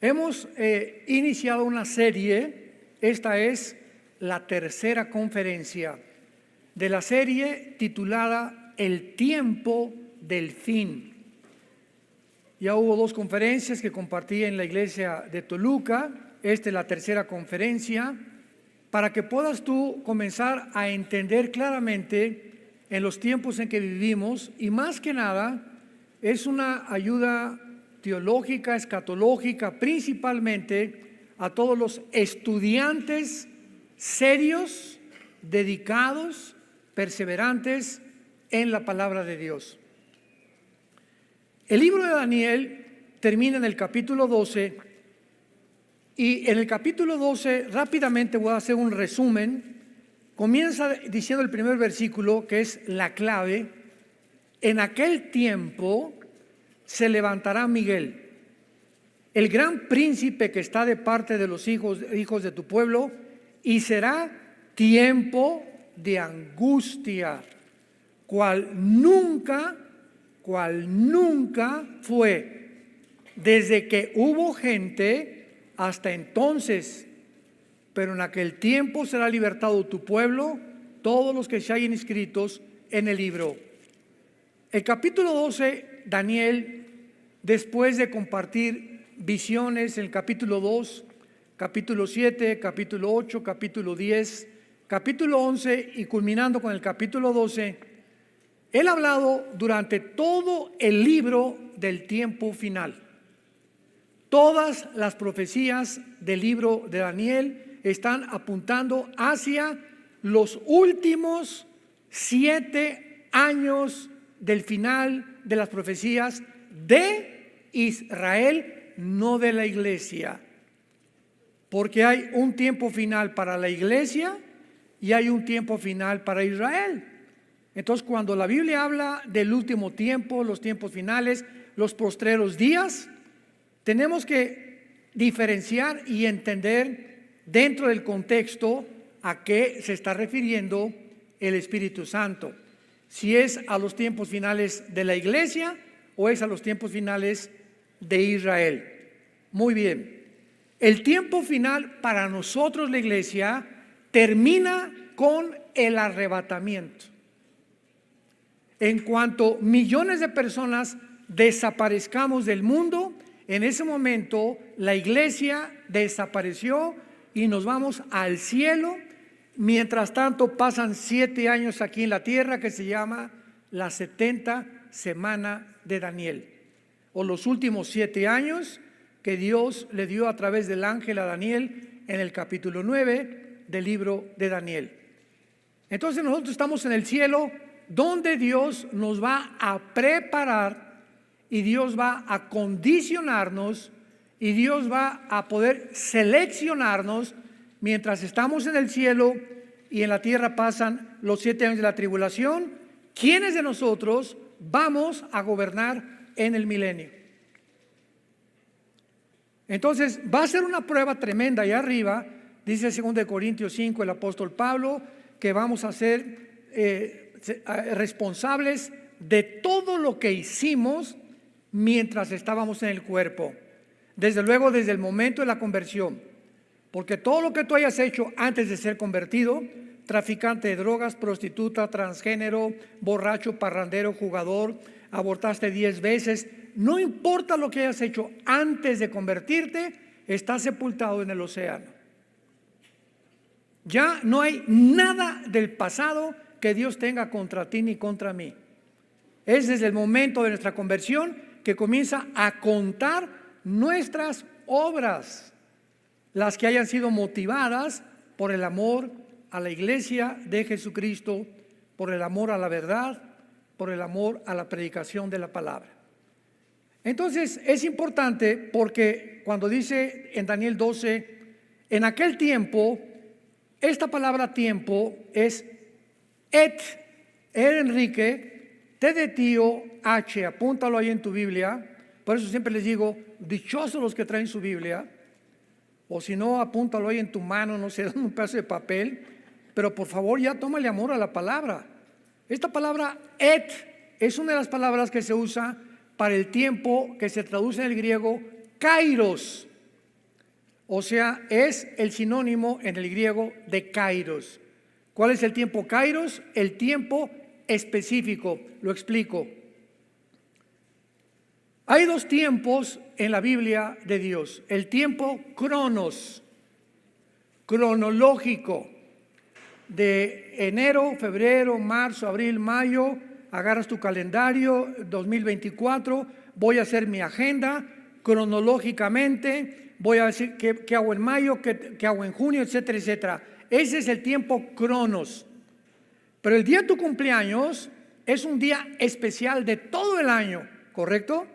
Hemos iniciado una serie. Esta es la tercera conferencia de la serie titulada El tiempo del fin. Ya hubo 2 conferencias que compartí en la iglesia de Toluca. Esta es la tercera conferencia, para que puedas tú comenzar a entender claramente en los tiempos en que vivimos, y más que nada es una ayuda teológica, escatológica, principalmente a todos los estudiantes serios, dedicados, perseverantes en la palabra de Dios. El libro de Daniel termina en el capítulo 12, y en el capítulo 12 rápidamente voy a hacer un resumen. Comienza diciendo el primer versículo, que es la clave: en aquel tiempo se levantará Miguel, el gran príncipe que está de parte de los hijos de tu pueblo, y será tiempo de angustia, cual nunca fue desde que hubo gente hasta entonces. Pero en aquel tiempo será libertado tu pueblo, todos los que se hayan inscritos en el libro. El capítulo 12, Daniel, después de compartir visiones en el capítulo 2, capítulo 7, capítulo 8, capítulo 10, capítulo 11 y culminando con el capítulo 12, él ha hablado durante todo el libro del tiempo final. Todas las profecías del libro de Daniel están apuntando hacia los últimos 7 años del final de las profecías de Israel, no de la iglesia. Porque hay un tiempo final para la iglesia y hay un tiempo final para Israel. Entonces, cuando la Biblia habla del último tiempo, los tiempos finales, los postreros días, tenemos que diferenciar y entender dentro del contexto a qué se está refiriendo el Espíritu Santo. Si es a los tiempos finales de la iglesia o es a los tiempos finales de Israel. Muy bien. El tiempo final para nosotros, la iglesia, termina con el arrebatamiento. En cuanto millones de personas desaparezcamos del mundo, en ese momento la iglesia desapareció y nos vamos al cielo. Mientras tanto pasan 7 años aquí en la tierra, que se llama la 70 semana de Daniel, o los últimos 7 años que Dios le dio a través del ángel a Daniel en el capítulo 9 del libro de Daniel. Entonces nosotros estamos en el cielo, donde Dios nos va a preparar y Dios va a condicionarnos y Dios va a poder seleccionarnos mientras estamos en el cielo y en la tierra pasan los 7 años de la tribulación. ¿Quiénes de nosotros vamos a gobernar en el milenio? Entonces va a ser una prueba tremenda allá arriba. Dice 2 Corintios 5 el apóstol Pablo que vamos a ser responsables de todo lo que hicimos mientras estábamos en el cuerpo. Desde luego desde el momento de la conversión, porque todo lo que tú hayas hecho antes de ser convertido, traficante de drogas, prostituta, transgénero, borracho, parrandero, jugador, abortaste 10 veces, no importa lo que hayas hecho antes de convertirte, estás sepultado en el océano. Ya no hay nada del pasado que Dios tenga contra ti ni contra mí. Es desde el momento de nuestra conversión que comienza a contar nuestras obras, las que hayan sido motivadas por el amor a la iglesia de Jesucristo, por el amor a la verdad, por el amor a la predicación de la palabra. Entonces es importante, porque cuando dice en Daniel 12, en aquel tiempo, esta palabra tiempo es Enrique, T de tío, H, apúntalo ahí en tu Biblia. Por eso siempre les digo, dichosos los que traen su Biblia, o si no, apúntalo ahí en tu mano, no sé, un pedazo de papel, pero por favor ya tómale amor a la palabra. Esta palabra es una de las palabras que se usa para el tiempo, que se traduce en el griego kairos. O sea, es el sinónimo en el griego de kairos. ¿Cuál es el tiempo kairos? El tiempo específico. Lo explico. Hay dos tiempos en la Biblia de Dios. El tiempo cronos, cronológico, de enero, febrero, marzo, abril, mayo. Agarras tu calendario 2024, voy a hacer mi agenda cronológicamente, voy a decir qué hago en mayo, qué hago en junio, etcétera, etcétera. Ese es el tiempo cronos. Pero el día de tu cumpleaños es un día especial de todo el año, ¿correcto?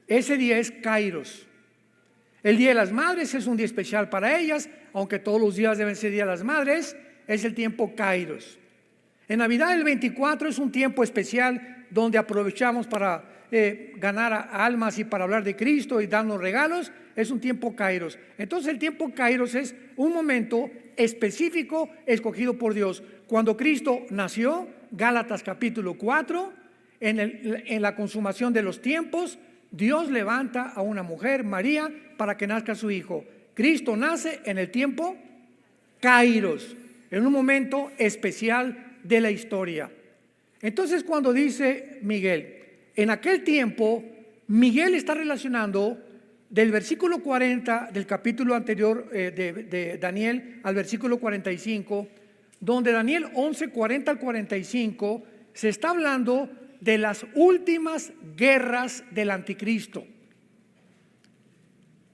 Ese día es kairos. El Día de las Madres es un día especial para ellas, aunque todos los días deben ser Día de las Madres, es el tiempo kairos. En Navidad el 24 es un tiempo especial donde aprovechamos para ganar almas y para hablar de Cristo y darnos regalos. Es un tiempo kairos. Entonces el tiempo kairos es un momento específico escogido por Dios. Cuando Cristo nació, Gálatas capítulo 4, en la consumación de los tiempos, Dios levanta a una mujer, María, para que nazca su hijo. Cristo nace en el tiempo kairos, en un momento especial de la historia. Entonces, cuando dice Miguel, en aquel tiempo, Miguel está relacionando del versículo 40 del capítulo anterior de Daniel al versículo 45, donde Daniel 11, 40 al 45, se está hablando de las últimas guerras del anticristo.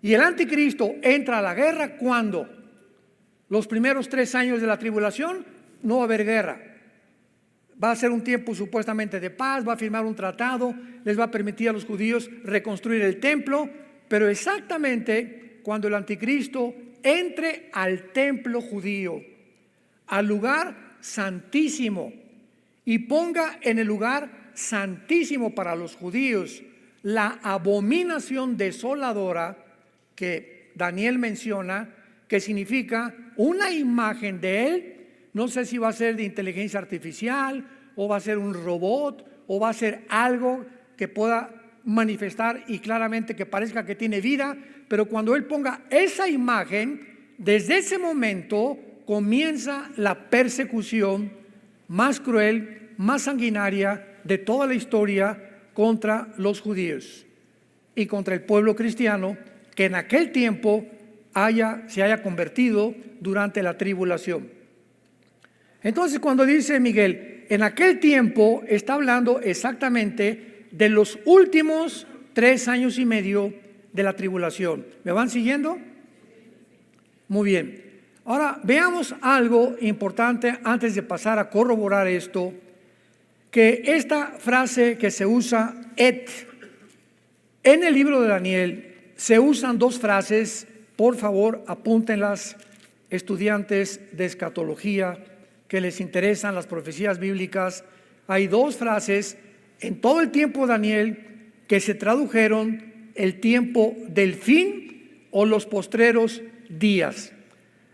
Y el anticristo entra a la guerra cuando los primeros 3 años de la tribulación no va a haber guerra. Va a ser un tiempo supuestamente de paz, va a firmar un tratado, les va a permitir a los judíos reconstruir el templo, pero exactamente cuando el anticristo entre al templo judío, al lugar santísimo, y ponga en el lugar santísimo para los judíos la abominación desoladora que Daniel menciona, que significa una imagen de él. No sé si va a ser de inteligencia artificial o va a ser un robot o va a ser algo que pueda manifestar y claramente que parezca que tiene vida, pero cuando él ponga esa imagen, desde ese momento comienza la persecución más cruel, más sanguinaria de toda la historia contra los judíos y contra el pueblo cristiano que en aquel tiempo se haya convertido durante la tribulación. Entonces, cuando dice Miguel, en aquel tiempo, está hablando exactamente de los últimos 3 años y medio de la tribulación. ¿Me van siguiendo? Muy bien. Ahora, veamos algo importante antes de pasar a corroborar esto, que esta frase que se usa, en el libro de Daniel, se usan 2 frases, por favor, apúntenlas, estudiantes de escatología, que les interesan las profecías bíblicas. Hay 2 frases en todo el tiempo de Daniel que se tradujeron el tiempo del fin o los postreros días.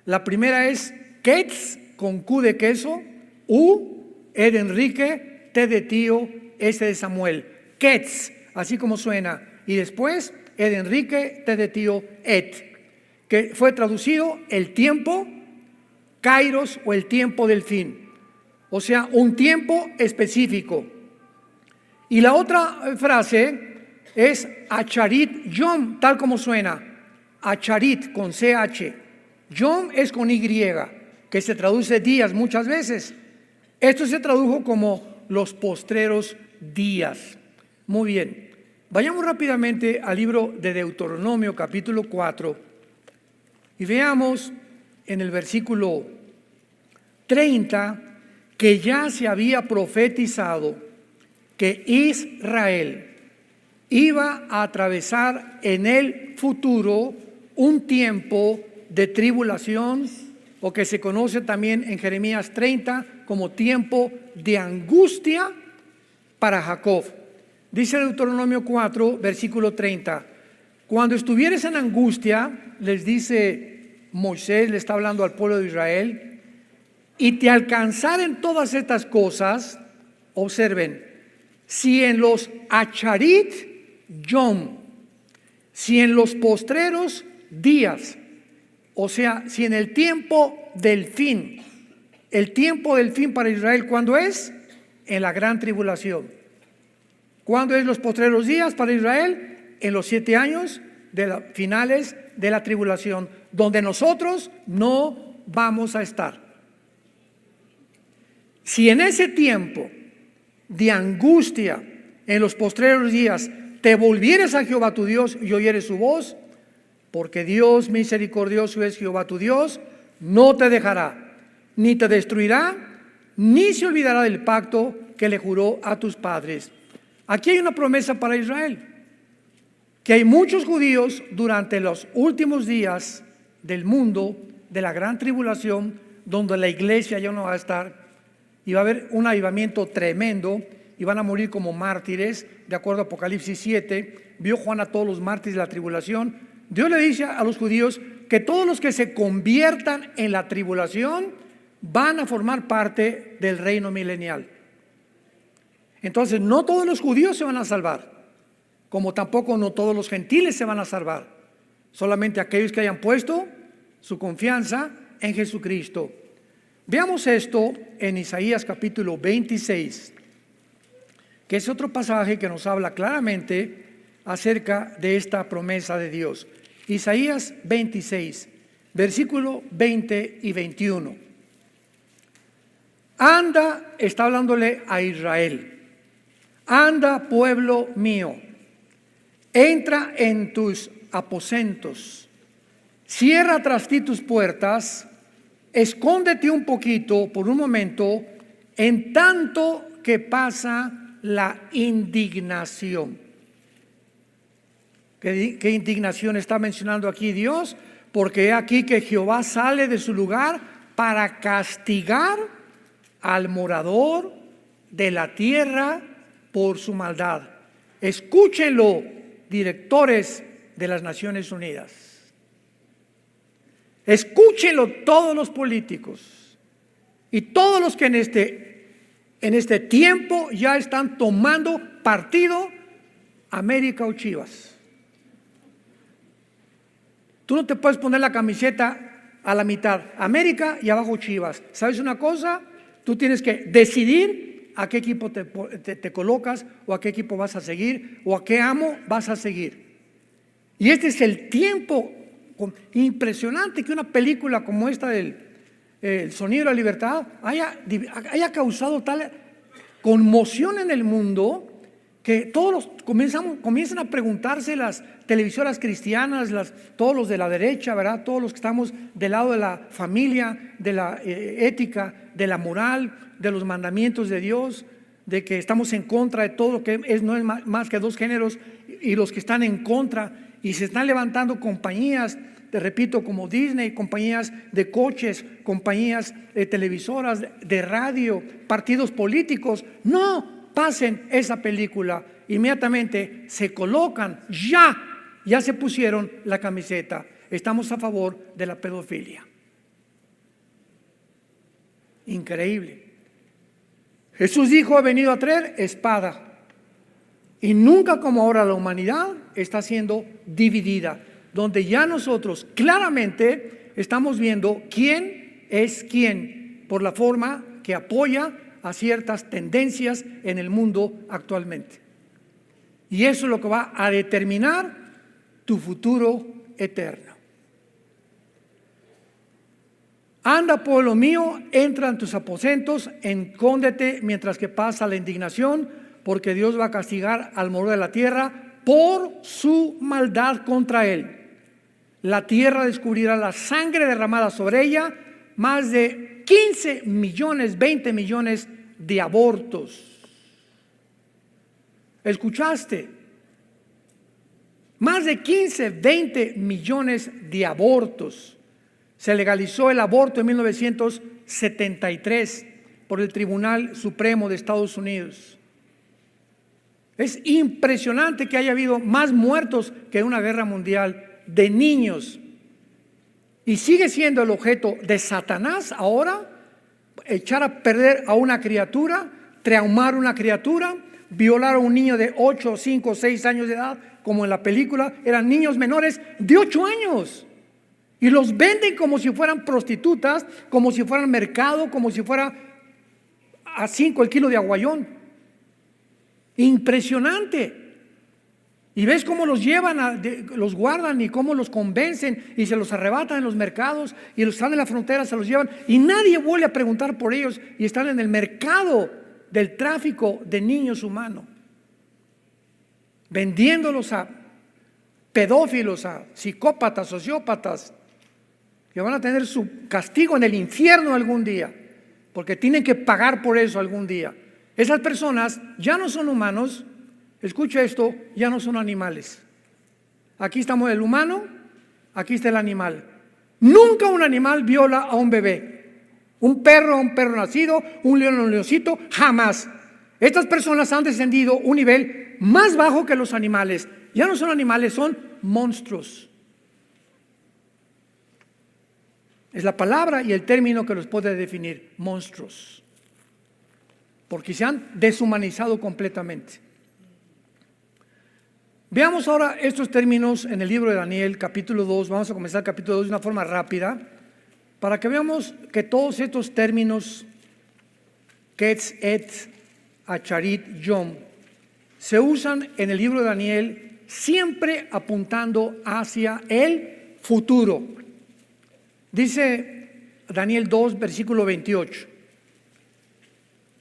La primera es Ketz, con Q de queso, U, E de Enrique, T de tío, S de Samuel. Ketz, así como suena. Y después E de Enrique, T de tío, Et, que fue traducido el tiempo Kairos o el tiempo del fin, o sea, un tiempo específico. Y la otra frase es Acharit Yom, tal como suena, Acharit con CH, Yom es con Y, que se traduce días muchas veces. Esto se tradujo como los postreros días. Muy bien, vayamos rápidamente al libro de Deuteronomio capítulo 4 y veamos en el versículo 30 que ya se había profetizado que Israel iba a atravesar en el futuro un tiempo de tribulación, o que se conoce también en Jeremías 30 como tiempo de angustia para Jacob. Dice Deuteronomio 4, versículo 30, cuando estuvieres en angustia, les dice Moisés, le está hablando al pueblo de Israel, y te alcanzaren todas estas cosas, observen, si en los Acharit Yom, si en los postreros días, O sea, si en el tiempo del fin para Israel, ¿cuándo es? En la gran tribulación. ¿Cuándo es los postreros días para Israel? En los 7 años finales de la tribulación, donde nosotros no vamos a estar. Si en ese tiempo de angustia, en los postreros días, te volvieres a Jehová tu Dios y oyeres su voz, porque Dios misericordioso es Jehová tu Dios, no te dejará, ni te destruirá, ni se olvidará del pacto que le juró a tus padres. Aquí hay una promesa para Israel, que hay muchos judíos durante los últimos días del mundo, de la gran tribulación, donde la iglesia ya no va a estar, y va a haber un avivamiento tremendo, y van a morir como mártires, de acuerdo a Apocalipsis 7, vio Juan a todos los mártires de la tribulación. Dios le dice a los judíos que todos los que se conviertan en la tribulación van a formar parte del reino milenial. Entonces no todos los judíos se van a salvar, como tampoco no todos los gentiles se van a salvar, solamente aquellos que hayan puesto su confianza en Jesucristo. Veamos esto en Isaías capítulo 26, que es otro pasaje que nos habla claramente acerca de esta promesa de Dios. Isaías 26, versículo 20 y 21. Anda, está hablándole a Israel. Anda, pueblo mío, entra en tus aposentos, cierra tras ti tus puertas, escóndete un poquito por un momento, en tanto que pasa la indignación. ¿Qué indignación está mencionando aquí Dios? Porque he aquí que Jehová sale de su lugar para castigar al morador de la tierra por su maldad. Escúchenlo, directores de las Naciones Unidas. Escúchenlo todos los políticos y todos los que en este tiempo ya están tomando partido, América o Chivas. Tú no te puedes poner la camiseta a la mitad, América y abajo Chivas. ¿Sabes una cosa? Tú tienes que decidir a qué equipo te colocas, o a qué equipo vas a seguir, o a qué amo vas a seguir. Y este es el tiempo impresionante que una película como esta del El Sonido de la Libertad haya causado tal conmoción en el mundo, que todos comienzan a preguntarse, las televisoras cristianas, todos los de la derecha, ¿verdad? Todos los que estamos del lado de la familia, de la ética, de la moral, de los mandamientos de Dios, de que estamos en contra de todo lo que no es más que dos géneros, y los que están en contra, y se están levantando compañías, te repito, como Disney, compañías de coches, compañías televisoras, de radio, partidos políticos. No pasen esa película, inmediatamente se colocan, ya se pusieron la camiseta. Estamos a favor de la pedofilia. Increíble. Jesús dijo: he venido a traer espada. Y nunca como ahora la humanidad está siendo dividida, donde ya nosotros claramente estamos viendo quién es quién por la forma que apoya a ciertas tendencias en el mundo actualmente. Y eso es lo que va a determinar tu futuro eterno. Anda, pueblo mío, entra en tus aposentos, escóndete mientras que pasa la indignación, porque Dios va a castigar al morador de la tierra por su maldad contra él. La tierra descubrirá la sangre derramada sobre ella, más de 15 millones, 20 millones de abortos. ¿Escuchaste? Más de 15, 20 millones de abortos. Se legalizó el aborto en 1973 por el Tribunal Supremo de Estados Unidos. Es impresionante que haya habido más muertos que en una guerra mundial de niños. Y sigue siendo el objeto de Satanás ahora, echar a perder a una criatura, traumar a una criatura, violar a un niño de 8, 5, 6 años de edad, como en la película, eran niños menores de 8 años. Y los venden como si fueran prostitutas, como si fueran mercado, como si fuera a 5 el kilo de aguayón. Impresionante. Y ves cómo los llevan, los guardan y cómo los convencen y se los arrebatan en los mercados y los están en la frontera, se los llevan y nadie vuelve a preguntar por ellos y están en el mercado del tráfico de niños humanos, vendiéndolos a pedófilos, a psicópatas, sociópatas, que van a tener su castigo en el infierno algún día, porque tienen que pagar por eso algún día. Esas personas ya no son humanos. Escucha esto, ya no son animales. Aquí estamos el humano, aquí está el animal. Nunca un animal viola a un bebé. Un perro nacido, un león a un leoncito, jamás. Estas personas han descendido un nivel más bajo que los animales. Ya no son animales, son monstruos. Es la palabra y el término que los puede definir, monstruos. Porque se han deshumanizado completamente. Veamos ahora estos términos en el libro de Daniel, capítulo 2. Vamos a comenzar el capítulo 2 de una forma rápida, para que veamos que todos estos términos, Ketz, Et, Acharit, Yom, se usan en el libro de Daniel siempre apuntando hacia el futuro. Dice Daniel 2, versículo 28.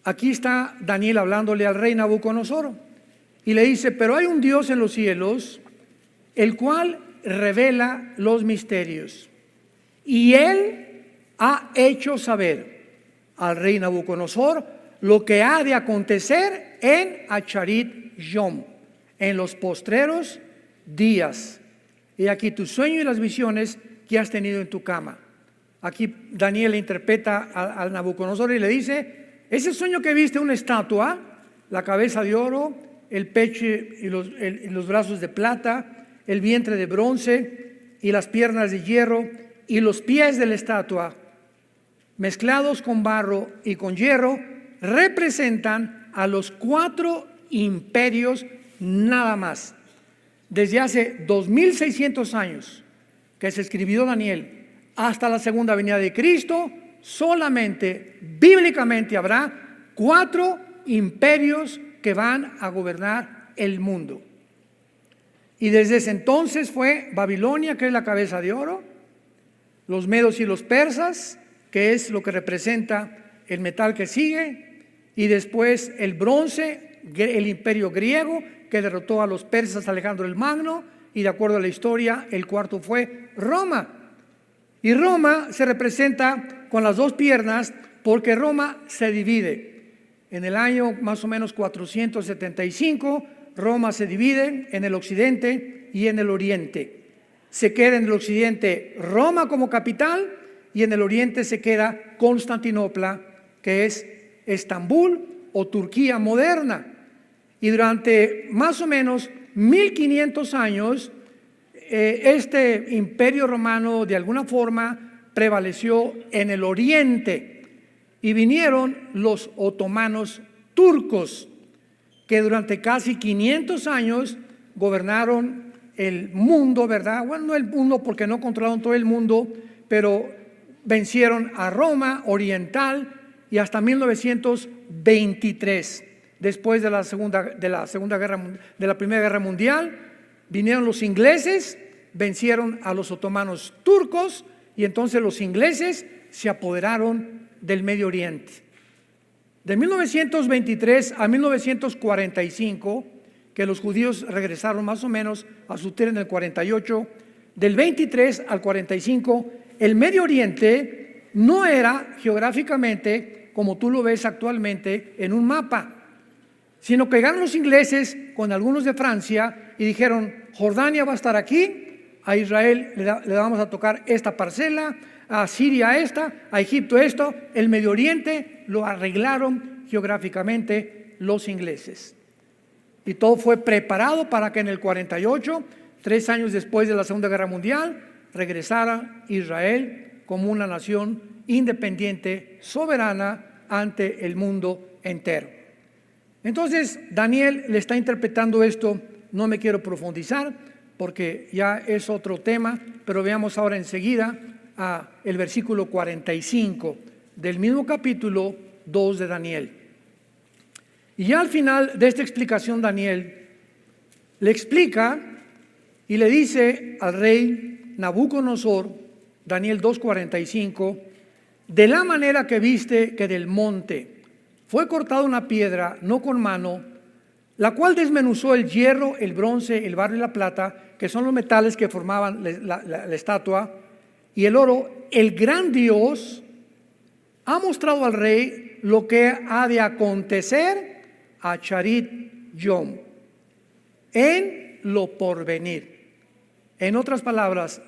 Aquí está Daniel hablándole al rey Nabucodonosor. Y le dice, pero hay un Dios en los cielos, el cual revela los misterios. Y Él ha hecho saber al rey Nabucodonosor lo que ha de acontecer en Acharit Yom, en los postreros días. Y aquí tu sueño y las visiones que has tenido en tu cama. Aquí Daniel le interpreta al Nabucodonosor y le dice, ese sueño que viste, una estatua, la cabeza de oro, el pecho y los brazos de plata, el vientre de bronce y las piernas de hierro y los pies de la estatua, mezclados con barro y con hierro, representan a los 4 imperios nada más. Desde hace 2600 años que se escribió Daniel hasta la segunda venida de Cristo, solamente bíblicamente habrá 4 imperios que van a gobernar el mundo. Y desde ese entonces fue Babilonia, que es la cabeza de oro, los medos y los persas, que es lo que representa el metal que sigue, y después el bronce, el imperio griego, que derrotó a los persas Alejandro el Magno, y de acuerdo a la historia, el cuarto fue Roma. Y Roma se representa con las 2 piernas porque Roma se divide. En el año más o menos 475, Roma se divide en el occidente y en el oriente. Se queda en el occidente Roma como capital y en el oriente se queda Constantinopla, que es Estambul o Turquía moderna. Y durante más o menos 1500 años, este imperio romano de alguna forma prevaleció en el oriente. Y vinieron los otomanos turcos, que durante casi 500 años gobernaron el mundo, ¿verdad? Bueno, no el mundo porque no controlaron todo el mundo, pero vencieron a Roma oriental y hasta 1923, después de la Primera Guerra Mundial, vinieron los ingleses, vencieron a los otomanos turcos y entonces los ingleses se apoderaron del Medio Oriente. De 1923 a 1945, que los judíos regresaron más o menos a su tierra en el 48, del 23 al 45, el Medio Oriente no era geográficamente como tú lo ves actualmente en un mapa, sino que llegaron los ingleses con algunos de Francia y dijeron, Jordania va a estar aquí, a Israel le vamos a tocar esta parcela, a Siria esta, a Egipto esto. El Medio Oriente lo arreglaron geográficamente los ingleses. Y todo fue preparado para que en el 48, 3 años después de la Segunda Guerra Mundial, regresara Israel como una nación independiente, soberana ante el mundo entero. Entonces Daniel le está interpretando esto, no me quiero profundizar, porque ya es otro tema, pero veamos ahora enseguida el versículo 45 del mismo capítulo 2 de Daniel. Y ya al final de esta explicación, Daniel le explica y le dice al rey Nabucodonosor, Daniel 2:45, de la manera que viste que del monte fue cortada una piedra, no con mano, la cual desmenuzó el hierro, el bronce, el barro y la plata, que son los metales que formaban la estatua, y el oro, el gran Dios ha mostrado al rey lo que ha de acontecer a Charit Yom en lo porvenir. En otras palabras,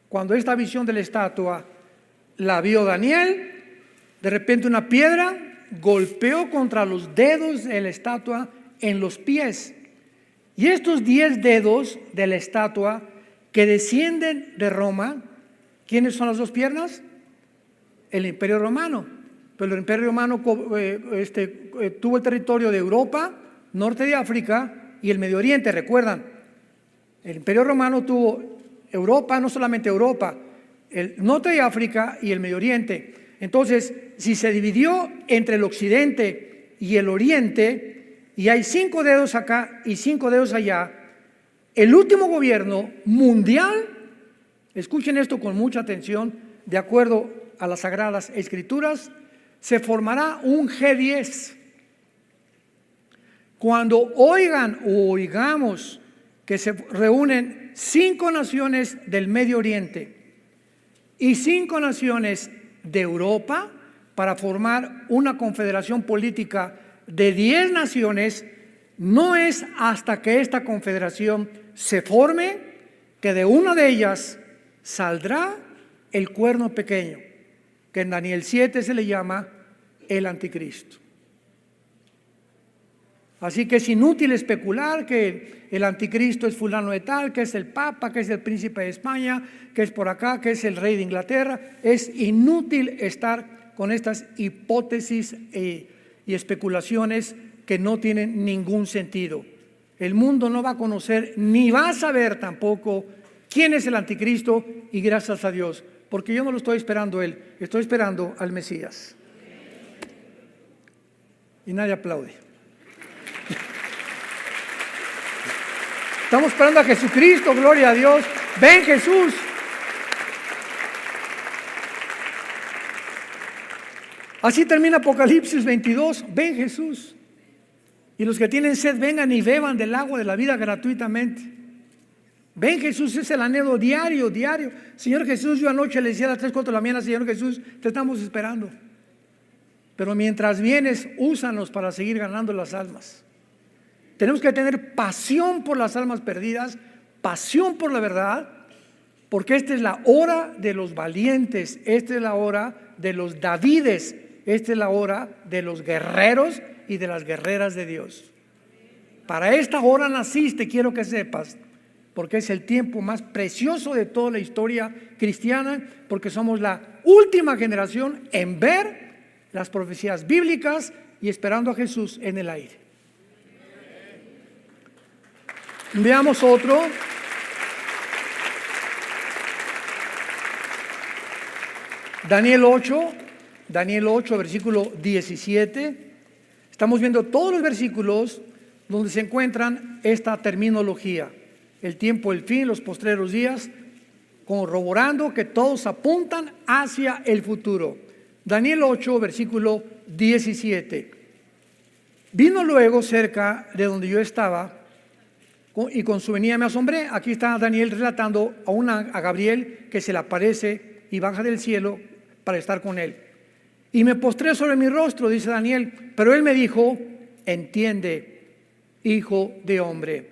cuando esta visión de la estatua la vio Daniel, de repente una piedra golpeó contra los dedos de la estatua en los pies. Y estos 10 dedos de la estatua que descienden de Roma, ¿quiénes son las dos piernas? El Imperio Romano. Pero el Imperio Romano tuvo el territorio de Europa, norte de África y el Medio Oriente, ¿recuerdan? El Imperio Romano tuvo Europa, no solamente Europa, el norte de África y el Medio Oriente. Entonces, si se dividió entre el occidente y el oriente, y hay 5 dedos acá y 5 dedos allá, el último gobierno mundial, escuchen esto con mucha atención, de acuerdo a las Sagradas Escrituras, se formará un G10. Cuando oigamos que se reúnen 5 naciones del Medio Oriente y 5 naciones de Europa para formar una confederación política de 10 naciones, no es hasta que esta confederación se forme que de una de ellas saldrá el cuerno pequeño, que en Daniel 7 se le llama el anticristo. Así que es inútil especular que el anticristo es fulano de tal, que es el papa, que es el príncipe de España, que es por acá, que es el rey de Inglaterra. Es inútil estar con estas hipótesis y especulaciones que no tienen ningún sentido. El mundo no va a conocer ni va a saber tampoco quién es el anticristo, y gracias a Dios, porque yo no lo estoy esperando a él, estoy esperando al Mesías. Y nadie aplaude. Estamos esperando a Jesucristo, gloria a Dios. Ven Jesús. Así termina Apocalipsis 22. Ven Jesús. Y los que tienen sed, vengan y beban del agua de la vida gratuitamente. Ven Jesús, es el anhelo diario. Señor Jesús, yo anoche le decía a las 3, 4 de la mañana, Señor Jesús, te estamos esperando. Pero mientras vienes, úsanos para seguir ganando las almas. Tenemos que tener pasión por las almas perdidas, pasión por la verdad, porque esta es la hora de los valientes, esta es la hora de los Davides, esta es la hora de los guerreros y de las guerreras de Dios. Para esta hora naciste, quiero que sepas, porque es el tiempo más precioso de toda la historia cristiana, porque somos la última generación en ver las profecías bíblicas y esperando a Jesús en el aire. Veamos otro. Daniel 8, versículo 17. Estamos viendo todos los versículos donde se encuentran esta terminología: el tiempo, el fin, los postreros días, corroborando que todos apuntan hacia el futuro. Daniel 8, versículo 17. Vino luego cerca de donde yo estaba, y con su venida me asombré. Aquí está Daniel relatando a Gabriel que se le aparece y baja del cielo para estar con él. Y me postré sobre mi rostro, dice Daniel, pero él me dijo: entiende, hijo de hombre,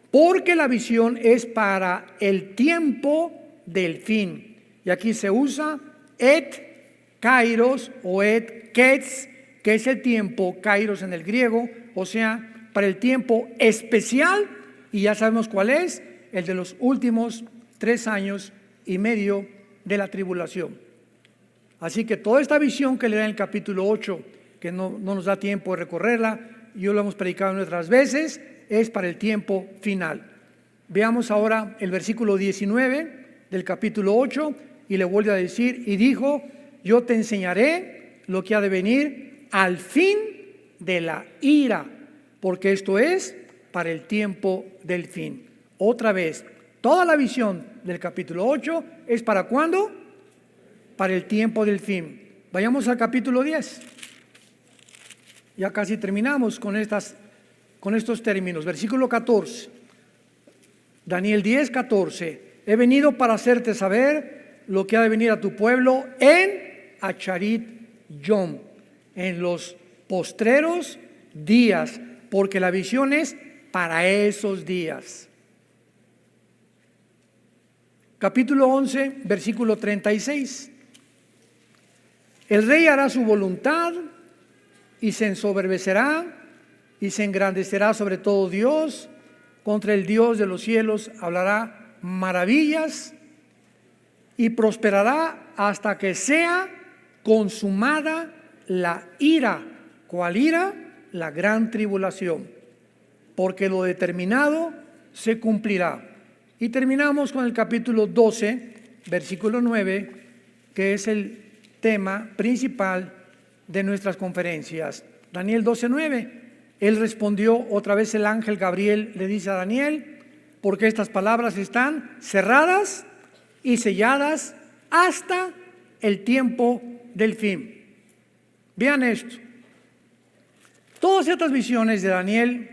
porque la visión es para el tiempo del fin. Y aquí se usa et kairos o et ketz, que es el tiempo, kairos en el griego, o sea, para el tiempo especial. Y ya sabemos cuál es, el de los últimos 3 años y medio de la tribulación. Así que toda esta visión que le da en el capítulo 8, que no nos da tiempo de recorrerla, yo lo hemos predicado en otras veces, es para el tiempo final. Veamos ahora el versículo 19 del capítulo 8 y le vuelve a decir, y dijo, yo te enseñaré lo que ha de venir al fin de la ira, porque esto es para el tiempo del fin. Otra vez, toda la visión del capítulo 8 es ¿para cuándo? Para el tiempo del fin. Vayamos al capítulo 10. Ya casi terminamos con estos términos. Versículo 14. Daniel 10, 14. He venido para hacerte saber lo que ha de venir a tu pueblo en Acharit Yom, en los postreros días, porque la visión es para esos días. Capítulo 11, versículo 36. El rey hará su voluntad y se ensoberbecerá y se engrandecerá sobre todo Dios. Contra el Dios de los cielos hablará maravillas y prosperará hasta que sea consumada la ira. ¿Cuál ira? La gran tribulación. Porque lo determinado se cumplirá. Y terminamos con el capítulo 12, versículo 9, que es el tema principal de nuestras conferencias. Daniel 12:9. Él respondió, otra vez el ángel Gabriel le dice a Daniel, porque estas palabras están cerradas y selladas hasta el tiempo del fin. Vean esto. Todas estas visiones de Daniel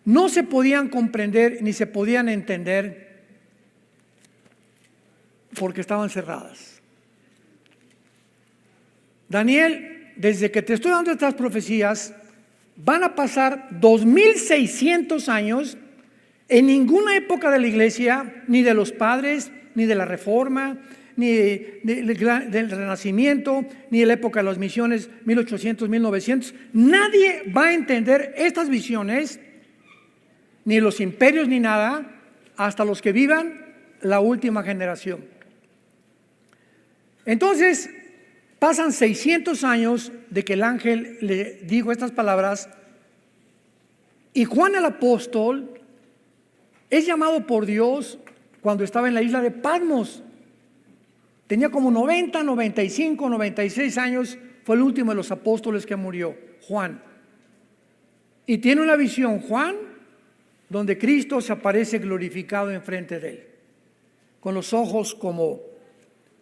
no se podían comprender ni se podían entender porque estaban cerradas. Daniel, desde que te estoy dando estas profecías, van a pasar 2600 años. En ninguna época de la iglesia, ni de los padres, ni de la Reforma, ni del Renacimiento, ni de la época de las misiones 1800, 1900, nadie va a entender estas visiones, ni los imperios ni nada, hasta los que vivan la última generación. Entonces, pasan 600 años de que el ángel le dijo estas palabras, y Juan el apóstol es llamado por Dios cuando estaba en la isla de Patmos. Tenía como 90, 95, 96 años, fue el último de los apóstoles que murió, Juan. Y tiene una visión, Juan, donde Cristo se aparece glorificado enfrente de él, con los ojos como,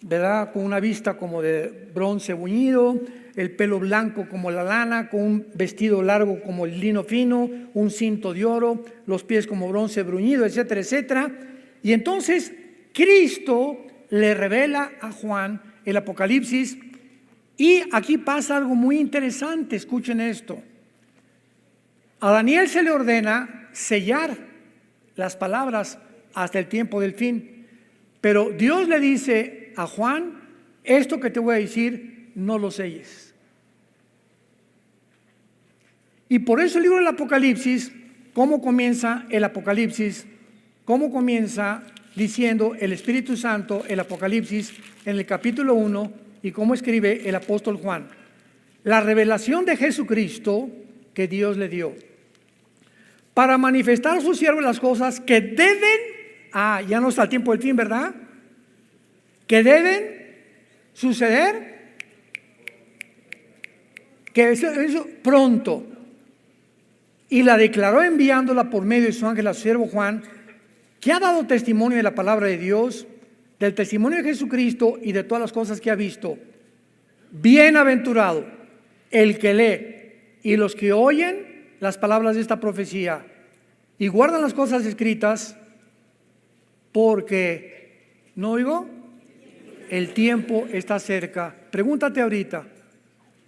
¿verdad?, con una vista como de bronce bruñido, el pelo blanco como la lana, con un vestido largo como el lino fino, un cinto de oro, los pies como bronce bruñido, etcétera, etcétera. Y entonces Cristo le revela a Juan el Apocalipsis, y aquí pasa algo muy interesante. Escuchen esto. A Daniel se le ordena sellar las palabras hasta el tiempo del fin, pero Dios le dice a Juan, esto que te voy a decir, no lo selles. Y por eso el libro del Apocalipsis, ¿cómo comienza el Apocalipsis? ¿Cómo comienza diciendo el Espíritu Santo, el Apocalipsis, en el capítulo 1, y cómo escribe el apóstol Juan? La revelación de Jesucristo que Dios le dio para manifestar a sus siervos las cosas que deben, ya no está el tiempo del fin, ¿verdad?, que deben suceder, que eso pronto. Y la declaró enviándola por medio de su ángel a su siervo Juan, que ha dado testimonio de la palabra de Dios, del testimonio de Jesucristo y de todas las cosas que ha visto. Bienaventurado el que lee y los que oyen las palabras de esta profecía y guardan las cosas escritas, porque, ¿no oigo? El tiempo está cerca. Pregúntate ahorita,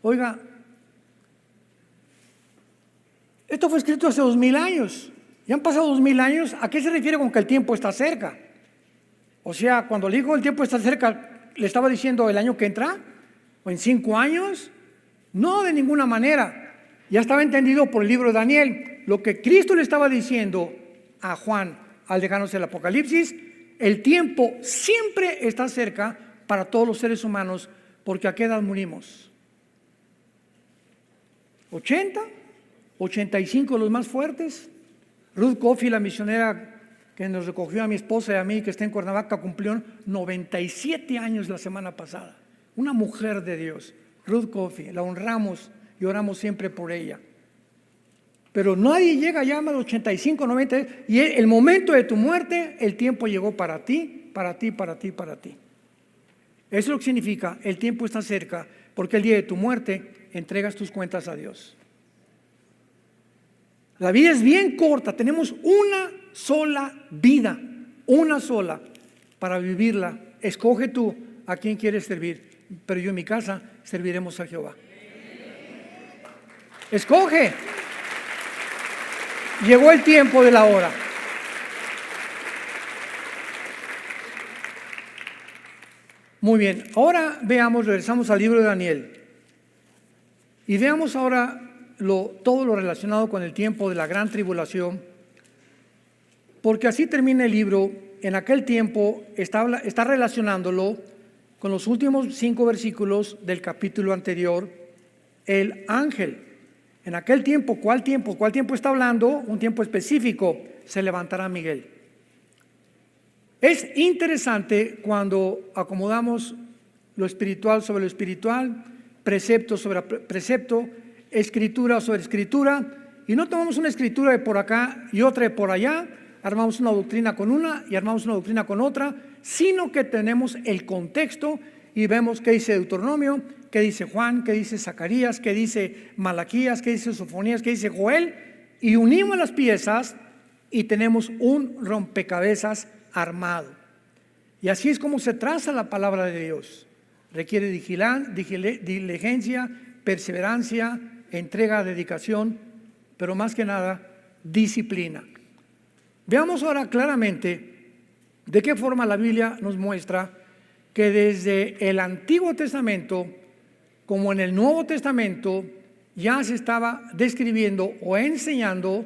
oiga, esto fue escrito hace 2000 años. Ya han pasado 2000 años. ¿A qué se refiere con que el tiempo está cerca? O sea, cuando le dijo el tiempo está cerca, ¿le estaba diciendo el año que entra? ¿O en 5 años? No, de ninguna manera. Ya estaba entendido por el libro de Daniel. Lo que Cristo le estaba diciendo a Juan al dejarnos el Apocalipsis, el tiempo siempre está cerca para todos los seres humanos, porque ¿a qué edad morimos? ¿80? ¿85 los más fuertes? Ruth Coffey, la misionera que nos recogió a mi esposa y a mí, que está en Cuernavaca, cumplió 97 años la semana pasada. Una mujer de Dios, Ruth Coffey, la honramos y oramos siempre por ella. Pero nadie llega ya a los 85, 90, y el momento de tu muerte, el tiempo llegó para ti, para ti, para ti, para ti. Eso es lo que significa, el tiempo está cerca, porque el día de tu muerte entregas tus cuentas a Dios. La vida es bien corta, tenemos una sola vida, una sola, para vivirla. Escoge tú a quién quieres servir, pero yo en mi casa serviremos a Jehová. Escoge. Llegó el tiempo de la hora. Muy bien, ahora veamos, regresamos al libro de Daniel y veamos ahora todo lo relacionado con el tiempo de la gran tribulación, porque así termina el libro. En aquel tiempo está relacionándolo con los últimos 5 versículos del capítulo anterior. El ángel, en aquel tiempo, ¿cuál tiempo? ¿Cuál tiempo está hablando? Un tiempo específico, se levantará Miguel. Es interesante cuando acomodamos lo espiritual sobre lo espiritual, precepto sobre precepto, escritura sobre escritura, y no tomamos una escritura de por acá y otra de por allá, armamos una doctrina con una y armamos una doctrina con otra, sino que tenemos el contexto y vemos qué dice Deuteronomio, qué dice Juan, qué dice Zacarías, qué dice Malaquías, qué dice Sofonías, qué dice Joel, y unimos las piezas y tenemos un rompecabezas armado. Y así es como se traza la palabra de Dios. Requiere diligencia, perseverancia, entrega, dedicación, pero más que nada, disciplina. Veamos ahora claramente de qué forma la Biblia nos muestra que desde el Antiguo Testamento como en el Nuevo Testamento ya se estaba describiendo o enseñando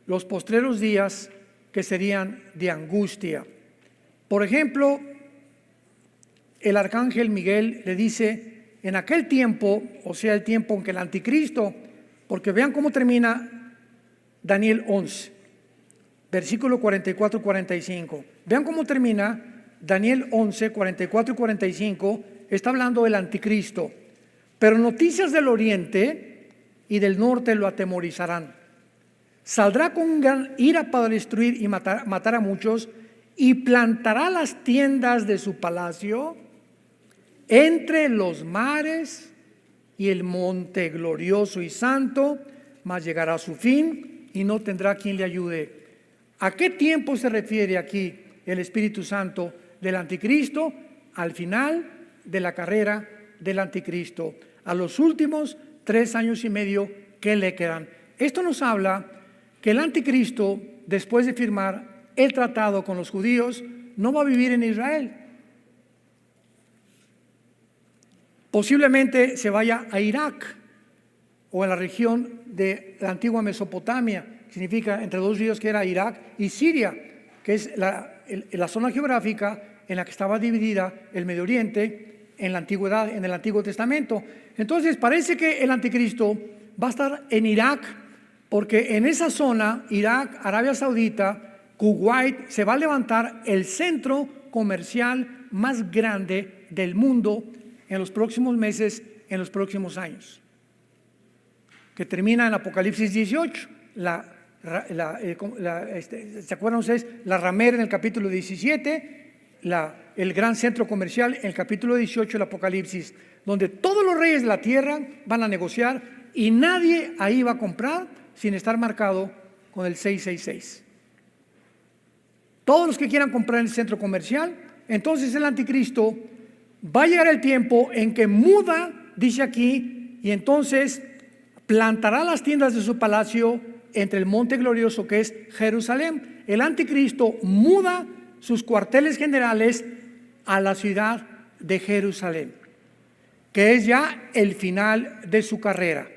los postreros días que serían de angustia. Por ejemplo, el arcángel Miguel le dice en aquel tiempo, o sea el tiempo en que el anticristo, porque vean cómo termina Daniel 11, versículo 44 y 45. Vean cómo termina Daniel 11, 44 y 45, está hablando del anticristo. Pero noticias del oriente y del norte lo atemorizarán. Saldrá con gran ira para destruir y matar a muchos, y plantará las tiendas de su palacio entre los mares y el monte glorioso y santo, mas llegará a su fin y no tendrá quien le ayude. ¿A qué tiempo se refiere aquí el Espíritu Santo del anticristo? Al final de la carrera del anticristo, a los últimos 3 años y medio que le quedan. Esto nos habla que el anticristo, después de firmar el tratado con los judíos, no va a vivir en Israel. Posiblemente se vaya a Irak o a la región de la antigua Mesopotamia, que significa entre 2 ríos, que era Irak y Siria, que es la zona geográfica en la que estaba dividida el Medio Oriente en la antigüedad, en el Antiguo Testamento. Entonces parece que el anticristo va a estar en Irak, porque en esa zona, Irak, Arabia Saudita, Kuwait, se va a levantar el centro comercial más grande del mundo en los próximos meses, en los próximos años, que termina en Apocalipsis 18. ¿Se acuerdan ustedes? La ramera en el capítulo 17, el gran centro comercial en el capítulo 18 del Apocalipsis, donde todos los reyes de la tierra van a negociar y nadie ahí va a comprar sin estar marcado con el 666. Todos los que quieran comprar en el centro comercial, entonces el anticristo va a llegar el tiempo en que muda, dice aquí, y entonces plantará las tiendas de su palacio entre el monte glorioso que es Jerusalén. El anticristo muda sus cuarteles generales a la ciudad de Jerusalén, que es ya el final de su carrera.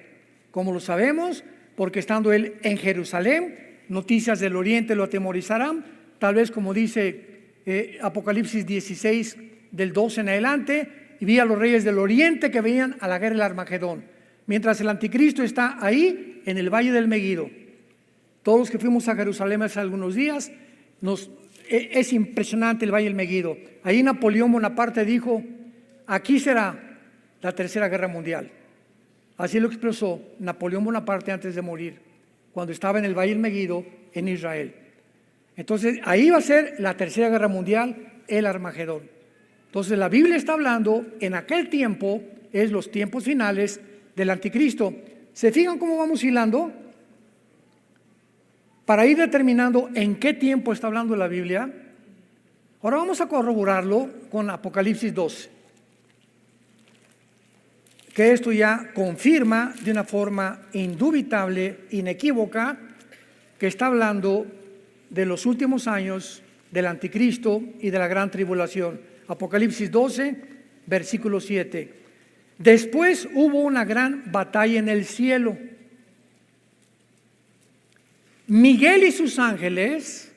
Como lo sabemos, porque estando él en Jerusalén, noticias del oriente lo atemorizarán, tal vez como dice Apocalipsis 16, del 12 en adelante, y vi a los reyes del oriente que venían a la guerra del Armagedón, mientras el anticristo está ahí en el valle del Megiddo. Todos los que fuimos a Jerusalén hace algunos días, es impresionante el Valle del Meguido. Ahí Napoleón Bonaparte dijo: aquí será la tercera guerra mundial. Así lo expresó Napoleón Bonaparte antes de morir, cuando estaba en el Valle del Meguido en Israel. Entonces ahí va a ser la tercera guerra mundial, el Armagedón. Entonces la Biblia está hablando en aquel tiempo, es los tiempos finales del anticristo. ¿Se fijan cómo vamos hilando? Para ir determinando en qué tiempo está hablando la Biblia. Ahora vamos a corroborarlo con Apocalipsis 12, que esto ya confirma de una forma indubitable, inequívoca, que está hablando de los últimos años del anticristo y de la gran tribulación. Apocalipsis 12, versículo 7. Después hubo una gran batalla en el cielo. Miguel y sus ángeles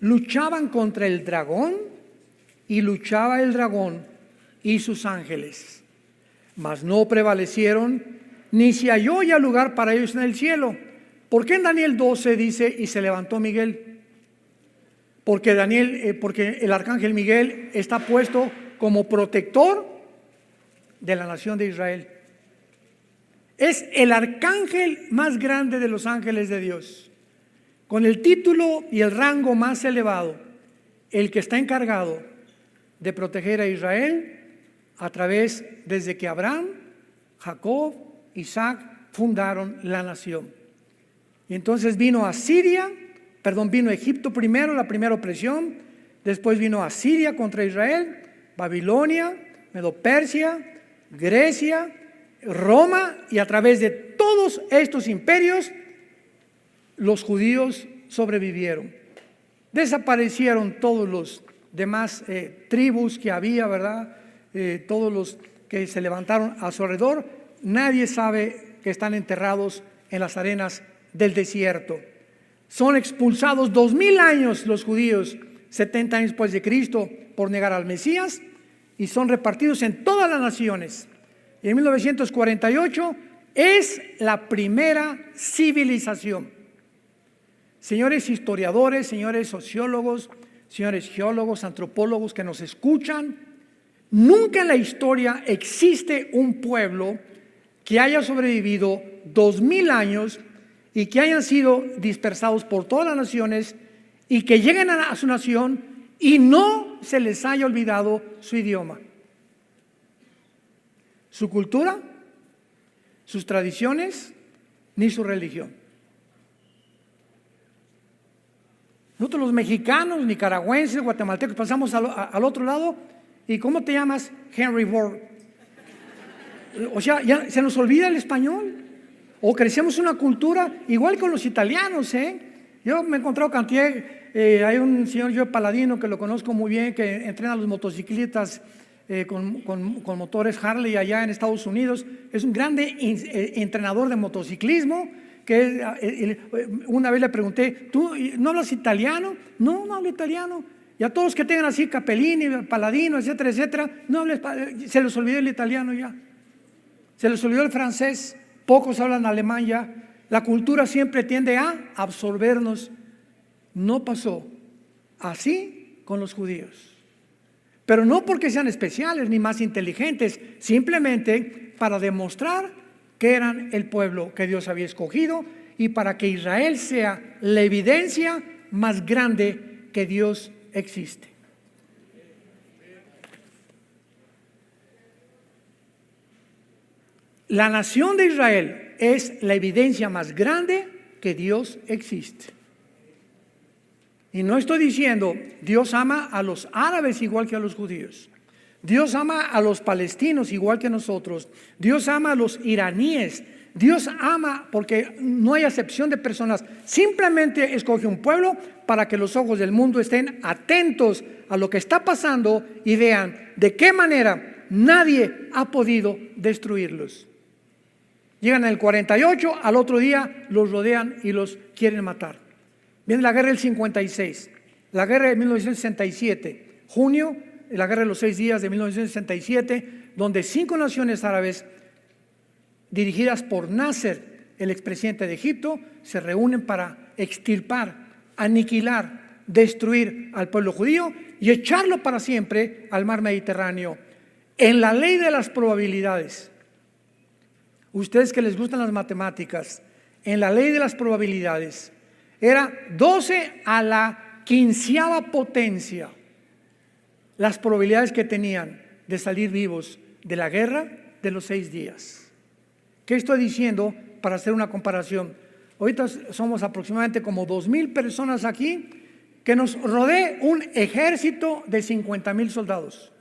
luchaban contra el dragón, y luchaba el dragón y sus ángeles, mas no prevalecieron, ni se halló ya lugar para ellos en el cielo. ¿Por qué en Daniel 12 dice: y se levantó Miguel? Porque el arcángel Miguel está puesto como protector de la nación de Israel. Es el arcángel más grande de los ángeles de Dios, con el título y el rango más elevado, el que está encargado de proteger a Israel a través, desde que Abraham, Jacob, Isaac fundaron la nación. Y entonces vino Egipto primero, la primera opresión, después vino Asiria contra Israel, Babilonia, Medo-Persia, Grecia, Roma, y a través de todos estos imperios los judíos sobrevivieron. Desaparecieron todos los demás tribus que había, ¿verdad? Todos los que se levantaron a su alrededor, nadie sabe que están enterrados en las arenas del desierto. Son expulsados 2000 años los judíos, 70 años después de Cristo, por negar al Mesías, y son repartidos en todas las naciones. Y en 1948 es la primera civilización. Señores historiadores, señores sociólogos, señores geólogos, antropólogos que nos escuchan, nunca en la historia existe un pueblo que haya sobrevivido 2000 años y que hayan sido dispersados por todas las naciones y que lleguen a su nación y no se les haya olvidado su idioma, su cultura, sus tradiciones, ni su religión. Nosotros los mexicanos, nicaragüenses, guatemaltecos, pasamos al otro lado y ¿cómo te llamas? Henry Ford. O sea, ya se nos olvida el español. O crecemos una cultura igual con los italianos, Yo me he encontrado cantidad, hay un señor yo Paladino que lo conozco muy bien, que entrena a los motociclistas con motores Harley allá en Estados Unidos. Es un grande entrenador de motociclismo. Una vez le pregunté: ¿tú no hablas italiano? No, no hablo italiano. Y a todos que tengan así Capellini, Paladino, etcétera, etcétera, se les olvidó el italiano ya, se les olvidó el francés, pocos hablan alemán ya. La cultura siempre tiende a absorbernos. No pasó así con los judíos, pero no porque sean especiales ni más inteligentes, simplemente para demostrar que eran el pueblo que Dios había escogido y para que Israel sea la evidencia más grande que Dios existe. La nación de Israel es la evidencia más grande que Dios existe. Y no estoy diciendo Dios ama a los árabes igual que a los judíos. Dios ama a los palestinos igual que nosotros. Dios ama a los iraníes. Dios ama porque no hay acepción de personas. Simplemente escoge un pueblo para que los ojos del mundo estén atentos a lo que está pasando y vean de qué manera nadie ha podido destruirlos. Llegan en el 48, al otro día los rodean y los quieren matar. Viene la guerra del 56, la guerra de 1967, junio, la guerra de los 6 días de 1967, donde 5 naciones árabes dirigidas por Nasser, el expresidente de Egipto, se reúnen para extirpar, aniquilar destruir al pueblo judío y echarlo para siempre al mar Mediterráneo. En la ley de las probabilidades, ustedes que les gustan las matemáticas, en la ley de las probabilidades, era 12 a la 15ª potencia las probabilidades que tenían de salir vivos de la guerra de los 6 días. ¿Qué estoy diciendo para hacer una comparación? Ahorita somos aproximadamente como 2,000 personas aquí, que nos rodee un ejército de 50,000 soldados.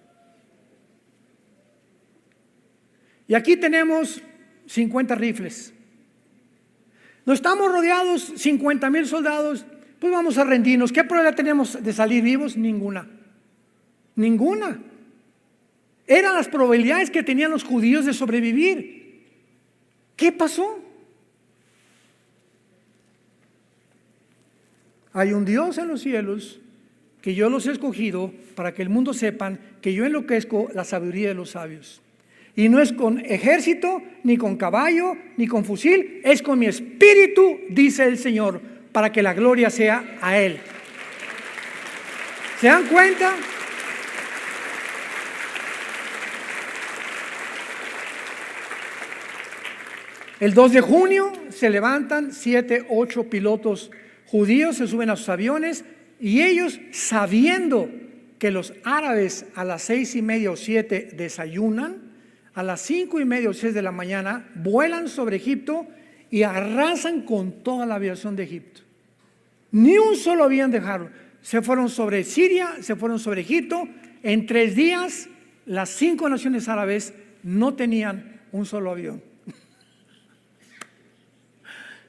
Y aquí tenemos 50 rifles. No estamos rodeados 50,000 soldados, pues vamos a rendirnos. ¿Qué probabilidad tenemos de salir vivos? Ninguna. Ninguna. Eran las probabilidades que tenían los judíos de sobrevivir. ¿Qué pasó? Hay un Dios en los cielos que yo los he escogido para que el mundo sepan que yo enloquezco la sabiduría de los sabios. Y no es con ejército, ni con caballo, ni con fusil, es con mi espíritu, dice el Señor, para que la gloria sea a Él. ¿Se dan cuenta? El 2 de junio se levantan 7, 8 pilotos judíos, se suben a sus aviones y ellos, sabiendo que los árabes a las 6:30 o 7 desayunan, a las 5:30 o 6 de la mañana vuelan sobre Egipto y arrasan con toda la aviación de Egipto. Ni un solo avión dejaron. Se fueron sobre Siria, se fueron sobre Egipto. En 3 días, las 5 naciones árabes no tenían un solo avión.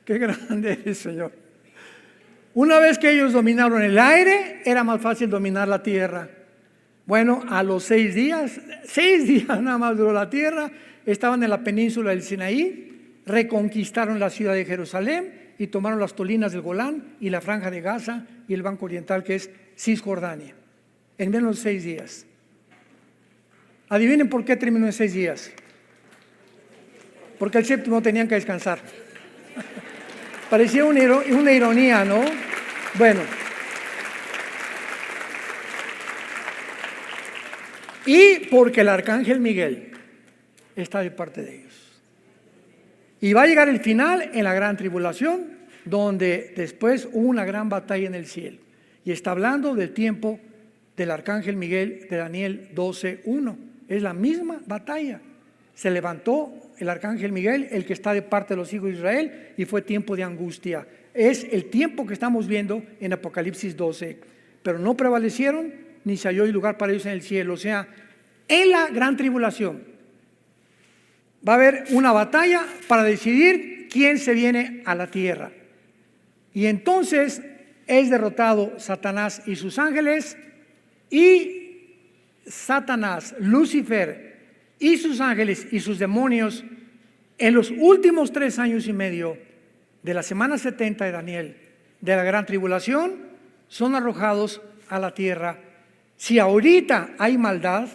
Qué grande es, Señor. Una vez que ellos dominaron el aire, era más fácil dominar la tierra. Bueno, a los 6 días nada más duró la tierra, estaban en la península del Sinaí, reconquistaron la ciudad de Jerusalén y tomaron las colinas del Golán y la franja de Gaza y el banco oriental que es Cisjordania, en menos de 6 días. Adivinen por qué terminó en 6 días. Porque el séptimo tenían que descansar. Parecía una ironía, ¿no? Bueno. Y porque el arcángel Miguel está de parte de ellos. Y va a llegar el final en la gran tribulación, donde después hubo una gran batalla en el cielo. Y está hablando del tiempo del arcángel Miguel de Daniel 12:1. Es la misma batalla. Se levantó el arcángel Miguel, el que está de parte de los hijos de Israel, y fue tiempo de angustia. Es el tiempo que estamos viendo en Apocalipsis 12. Pero no prevalecieron, ni se halló lugar para ellos en el cielo. O sea, en la gran tribulación va a haber una batalla para decidir quién se viene a la tierra. Y entonces es derrotado Satanás y sus ángeles, y Satanás, Lucifer y sus ángeles y sus demonios en los últimos 3 años y medio de la semana 70 de Daniel, de la gran tribulación, son arrojados a la tierra. Si ahorita hay maldad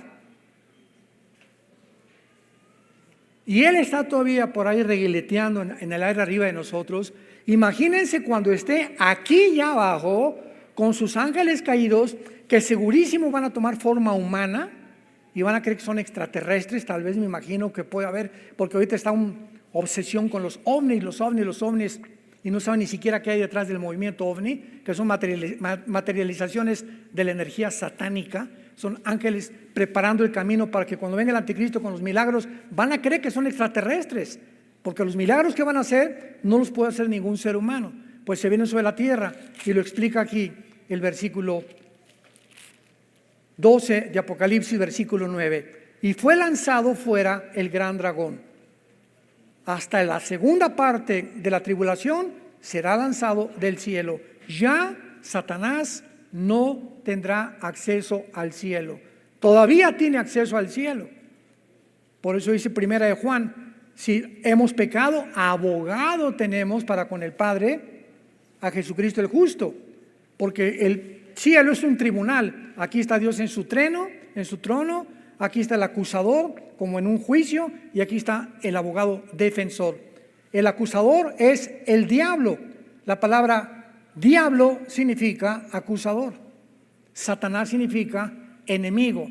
y él está todavía por ahí reguileteando en el aire arriba de nosotros, imagínense cuando esté aquí ya abajo con sus ángeles caídos, que segurísimo van a tomar forma humana y van a creer que son extraterrestres. Tal vez me imagino que puede haber, porque ahorita está una obsesión con los ovnis, y no saben ni siquiera qué hay detrás del movimiento ovni, que son materializaciones de la energía satánica. Son ángeles preparando el camino para que cuando venga el anticristo con los milagros, van a creer que son extraterrestres, porque los milagros que van a hacer no los puede hacer ningún ser humano, pues se vienen sobre la tierra. Y lo explica aquí el versículo 12 de Apocalipsis, versículo 9. Y fue lanzado fuera el gran dragón. Hasta la segunda parte de la tribulación será lanzado del cielo. Ya Satanás no tendrá acceso al cielo. Todavía tiene acceso al cielo. Por eso dice primera de Juan, si hemos pecado, abogado tenemos para con el Padre, a Jesucristo el justo. Porque el cielo es un tribunal. Aquí está Dios en su trono, aquí está el acusador como en un juicio, y aquí está el abogado defensor. El acusador es el diablo. La palabra Diablo significa acusador. Satanás significa enemigo.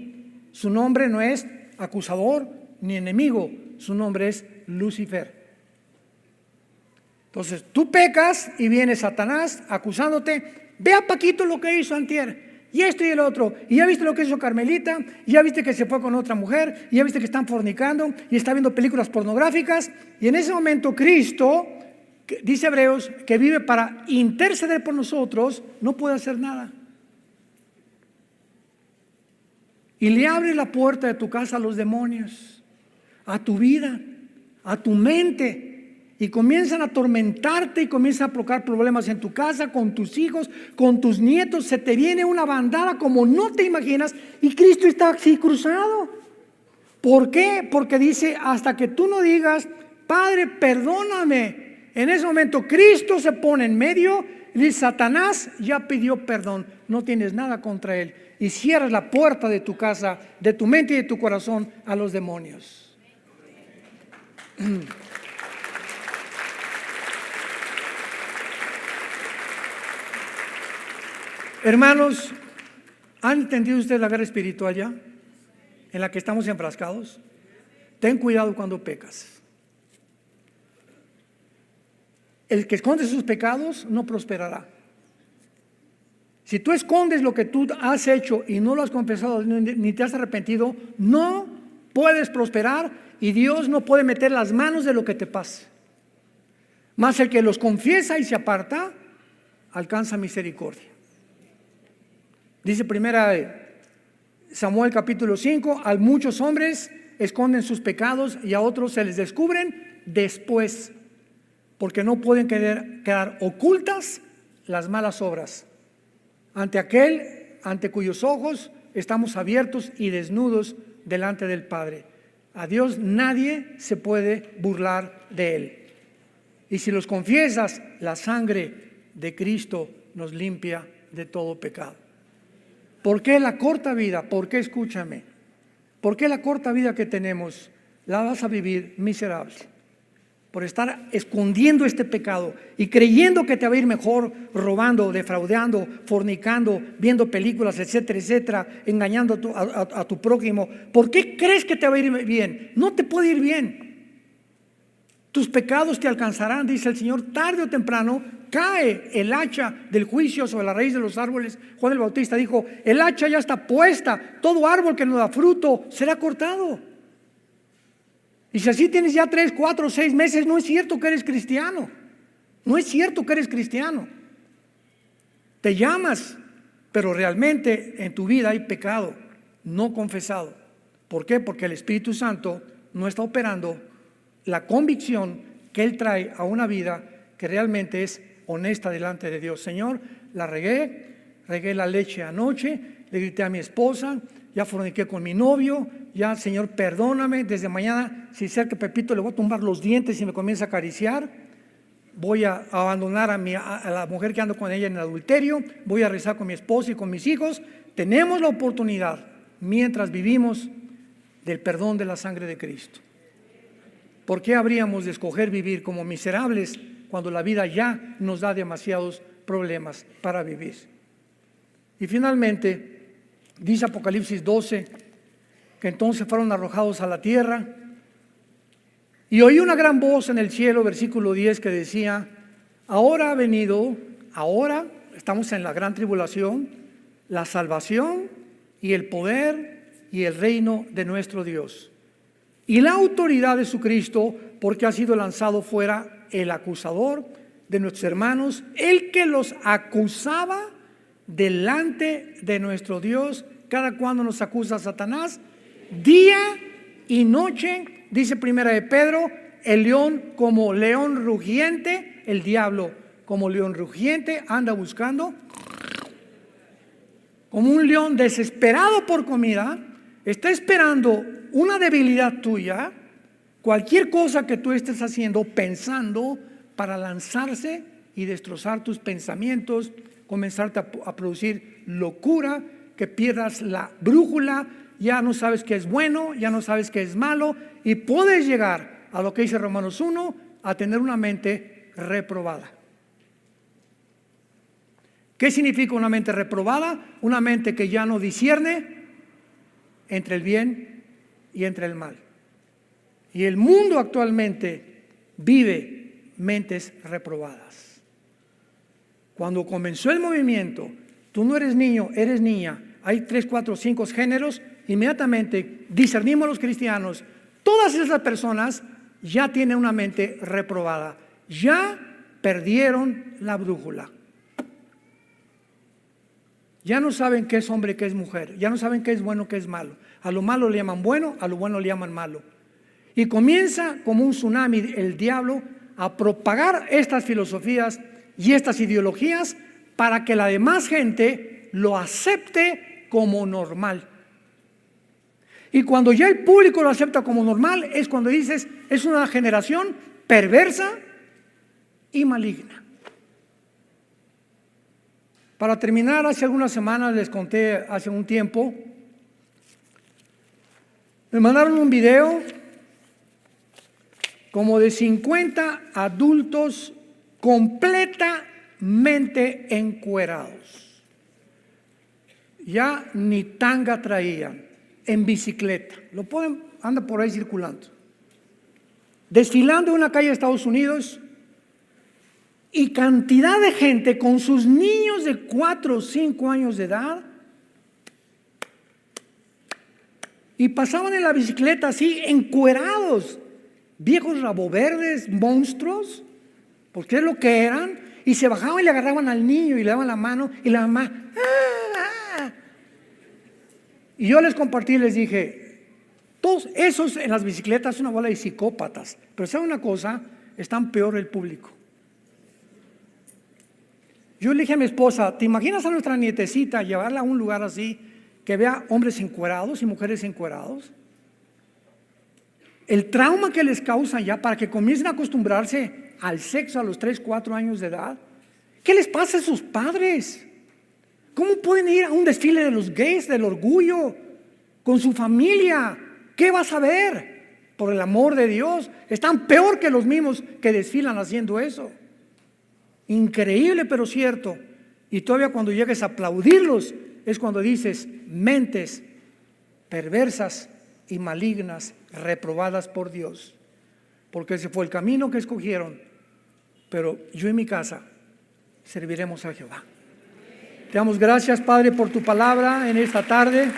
Su nombre no es acusador ni enemigo, su nombre es Lucifer. Entonces tú pecas y viene Satanás acusándote. Ve a Paquito lo que hizo antier, y esto y el otro, y ya viste lo que hizo Carmelita, y ya viste que se fue con otra mujer, y ya viste que están fornicando y está viendo películas pornográficas. Y en ese momento Cristo, dice Hebreos, que vive para interceder por nosotros, no puede hacer nada. Y le abre la puerta de tu casa a los demonios, a tu vida, a tu mente, y comienzan a atormentarte y comienzan a provocar problemas en tu casa, con tus hijos, con tus nietos. Se te viene una bandada como no te imaginas, y Cristo está así cruzado. ¿Por qué? Porque dice, hasta que tú no digas, Padre, perdóname. En ese momento Cristo se pone en medio y dice, Satanás ya pidió perdón, no tienes nada contra él. Y cierras la puerta de tu casa, de tu mente y de tu corazón a los demonios. Hermanos, ¿han entendido ustedes la guerra espiritual ya? En la que estamos enfrascados. Ten cuidado cuando pecas. El que esconde sus pecados no prosperará. Si tú escondes lo que tú has hecho y no lo has confesado ni te has arrepentido, no puedes prosperar y Dios no puede meter las manos de lo que te pase. Mas el que los confiesa y se aparta, alcanza misericordia. Dice primera Samuel capítulo 5, a muchos hombres esconden sus pecados y a otros se les descubren después, porque no pueden quedar ocultas las malas obras ante aquel ante cuyos ojos estamos abiertos y desnudos delante del Padre. A Dios nadie se puede burlar de él. Y si los confiesas, la sangre de Cristo nos limpia de todo pecado. ¿Por qué la corta vida? ¿Por qué, escúchame? ¿Por qué la corta vida que tenemos la vas a vivir miserable? Por estar escondiendo este pecado y creyendo que te va a ir mejor robando, defraudando, fornicando, viendo películas, etcétera, etcétera, engañando a tu prójimo. ¿Por qué crees que te va a ir bien? No te puede ir bien. Tus pecados te alcanzarán, dice el Señor, tarde o temprano cae el hacha del juicio sobre la raíz de los árboles. Juan el Bautista dijo, el hacha ya está puesta, todo árbol que no da fruto será cortado. Y si así tienes ya 3, 4, 6 meses, no es cierto que eres cristiano. No es cierto que eres cristiano. Te llamas, pero realmente en tu vida hay pecado no confesado. ¿Por qué? Porque el Espíritu Santo no está operando la convicción que Él trae a una vida que realmente es honesta delante de Dios. Señor, la regué la leche anoche, le grité a mi esposa, ya forniqué con mi novio, ya Señor perdóname, desde mañana si cerca Pepito le voy a tumbar los dientes y me comienza a acariciar, voy a abandonar a la mujer que ando con ella en el adulterio, voy a rezar con mi esposa y con mis hijos. Tenemos la oportunidad mientras vivimos del perdón de la sangre de Cristo. ¿Por qué habríamos de escoger vivir como miserables cuando la vida ya nos da demasiados problemas para vivir? Y finalmente, dice Apocalipsis 12, que entonces fueron arrojados a la tierra. Y oí una gran voz en el cielo, versículo 10, que decía, ahora ha venido, ahora estamos en la gran tribulación, la salvación y el poder y el reino de nuestro Dios. Y la autoridad de su Cristo, porque ha sido lanzado fuera el acusador de nuestros hermanos, el que los acusaba delante de nuestro Dios. ¿Cada cuando nos acusa Satanás? Día y noche, dice primera de Pedro, el león como león rugiente, el diablo como león rugiente anda buscando, como un león desesperado por comida, está esperando una debilidad tuya, cualquier cosa que tú estés haciendo, pensando, para lanzarse y destrozar tus pensamientos, comenzarte a producir locura, que pierdas la brújula, ya no sabes qué es bueno, ya no sabes qué es malo, y puedes llegar a lo que dice Romanos 1, a tener una mente reprobada. ¿Qué significa una mente reprobada? Una mente que ya no discierne entre el bien y entre el mal. Y el mundo actualmente vive mentes reprobadas. Cuando comenzó el movimiento, tú no eres niño, eres niña, hay 3, 4, 5 géneros, inmediatamente discernimos los cristianos, todas esas personas ya tienen una mente reprobada, ya perdieron la brújula. Ya no saben qué es hombre, qué es mujer, ya no saben qué es bueno, qué es malo. A lo malo le llaman bueno, a lo bueno le llaman malo. Y comienza como un tsunami el diablo a propagar estas filosofías y estas ideologías para que la demás gente lo acepte como normal. Y cuando ya el público lo acepta como normal, es cuando dices, es una generación perversa y maligna. Para terminar, hace algunas semanas les conté, hace un tiempo, me mandaron un video como de 50 adultos completamente encuerados. Ya ni tanga traían, en bicicleta. Lo pueden, anda por ahí circulando. Desfilando en una calle de Estados Unidos. Y cantidad de gente con sus niños de 4 o 5 años de edad. Y pasaban en la bicicleta así, encuerados. Viejos raboverdes, monstruos. Porque es lo que eran. Y se bajaban y le agarraban al niño y le daban la mano. Y la mamá, ¡ah! Y yo les compartí y les dije, todos esos en las bicicletas es una bola de psicópatas. Pero ¿saben una cosa? Están peor el público. Yo le dije a mi esposa, ¿te imaginas a nuestra nietecita llevarla a un lugar así que vea hombres encuerados y mujeres encuerados? El trauma que les causan ya para que comiencen a acostumbrarse al sexo a los 3, 4 años de edad. ¿Qué les pasa a sus padres? ¿Cómo pueden ir a un desfile de los gays, del orgullo, con su familia? ¿Qué vas a ver? Por el amor de Dios, están peor que los mismos que desfilan haciendo eso. Increíble, pero cierto. Y todavía cuando llegues a aplaudirlos es cuando dices mentes perversas y malignas, reprobadas por Dios, porque ese fue el camino que escogieron. Pero yo y mi casa serviremos a Jehová. Te damos gracias, Padre, por tu palabra en esta tarde.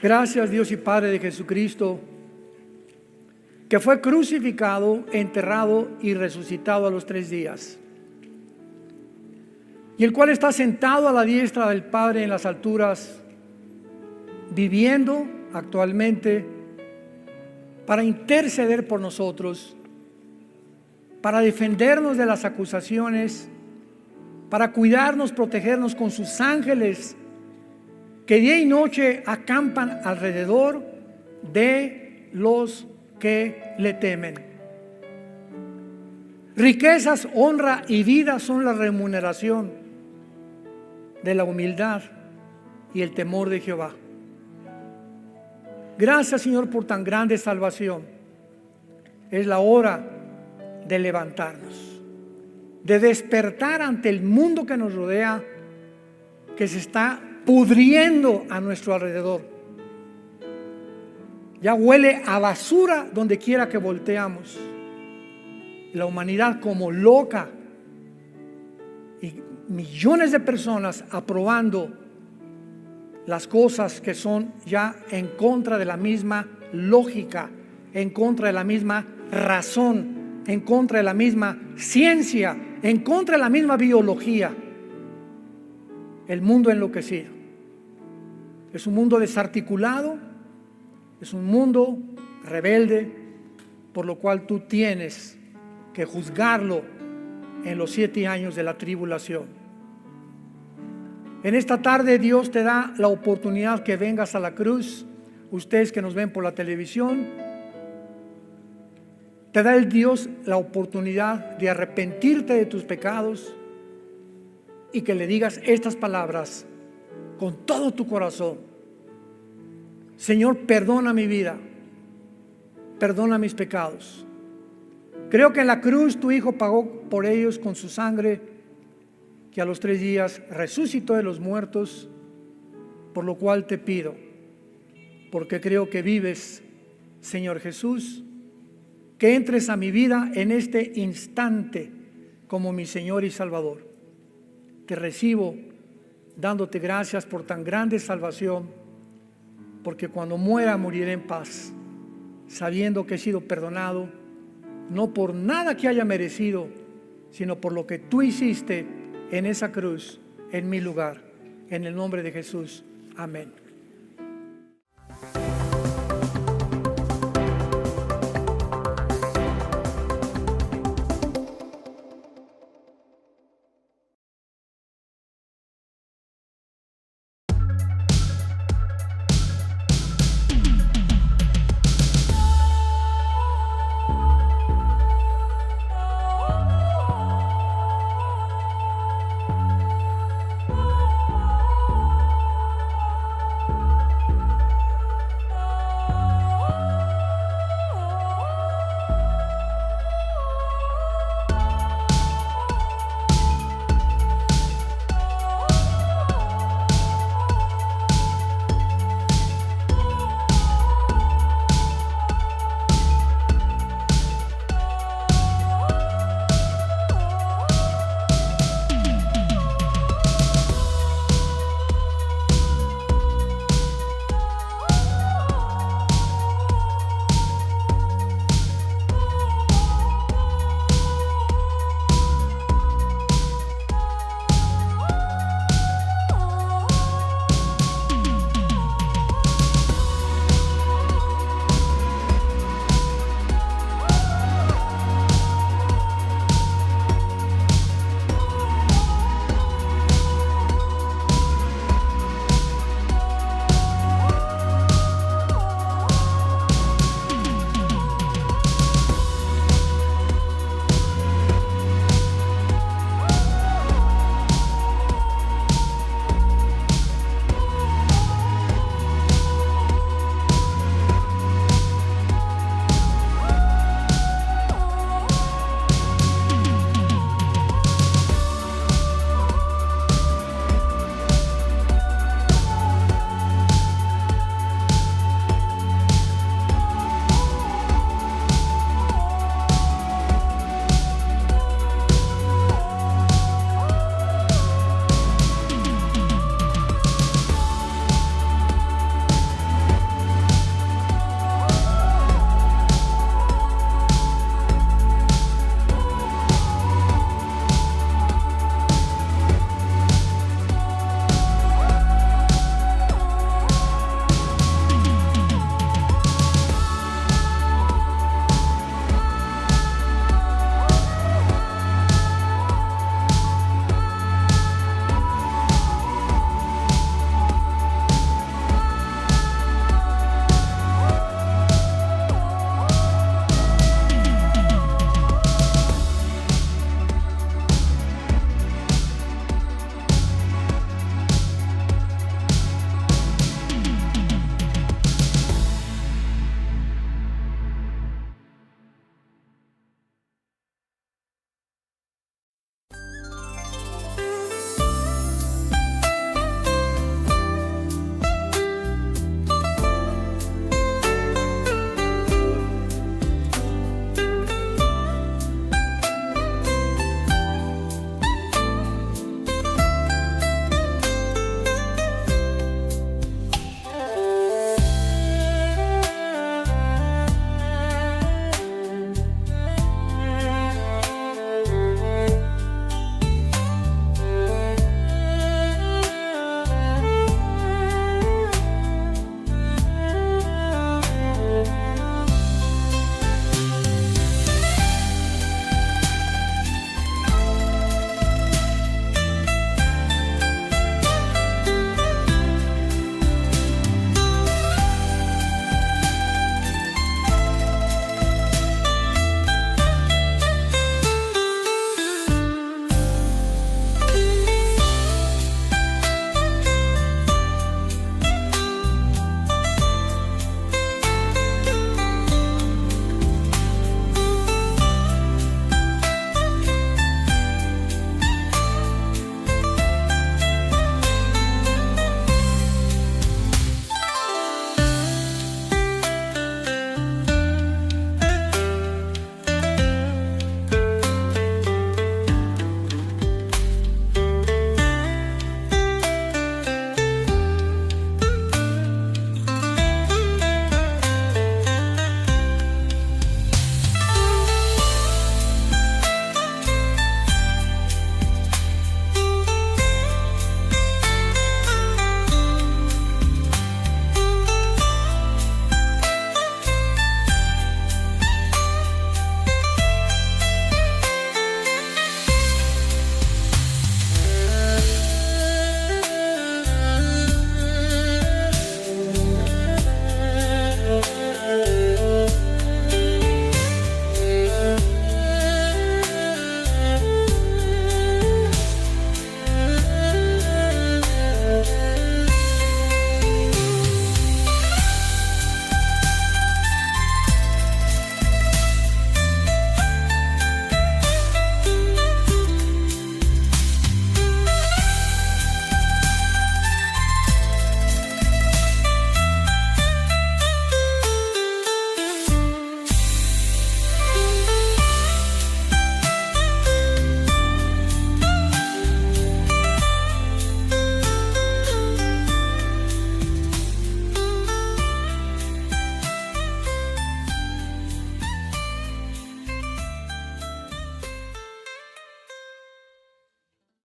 Gracias, Dios y Padre de Jesucristo, que fue crucificado, enterrado y resucitado a los 3 días, y el cual está sentado a la diestra del Padre en las alturas, viviendo actualmente para interceder por nosotros, para defendernos de las acusaciones, para cuidarnos, protegernos con sus ángeles que día y noche acampan alrededor de los que le temen. Riquezas, honra y vida son la remuneración de la humildad y el temor de Jehová. Gracias, Señor, por tan grande salvación. Es la hora de levantarnos, de despertar ante el mundo que nos rodea, que se está pudriendo a nuestro alrededor. Ya huele a basura donde quiera que volteamos. La humanidad como loca y millones de personas aprobando las cosas que son ya en contra de la misma lógica, en contra de la misma razón, en contra de la misma ciencia, en contra de la misma biología. El mundo enloquecido. Es un mundo desarticulado. Es un mundo rebelde, por lo cual tú tienes que juzgarlo en los 7 años de la tribulación. En esta tarde Dios te da la oportunidad que vengas a la cruz. Ustedes que nos ven por la televisión, te da el Dios la oportunidad de arrepentirte de tus pecados y que le digas estas palabras con todo tu corazón. Señor, perdona mi vida, perdona mis pecados. Creo que en la cruz tu Hijo pagó por ellos con su sangre, que a los 3 días resucitó de los muertos, por lo cual te pido, porque creo que vives, Señor Jesús, que entres a mi vida en este instante como mi Señor y Salvador. Te recibo dándote gracias por tan grande salvación, porque cuando muera moriré en paz, sabiendo que he sido perdonado, no por nada que haya merecido, sino por lo que tú hiciste en esa cruz, en mi lugar. En el nombre de Jesús. Amén.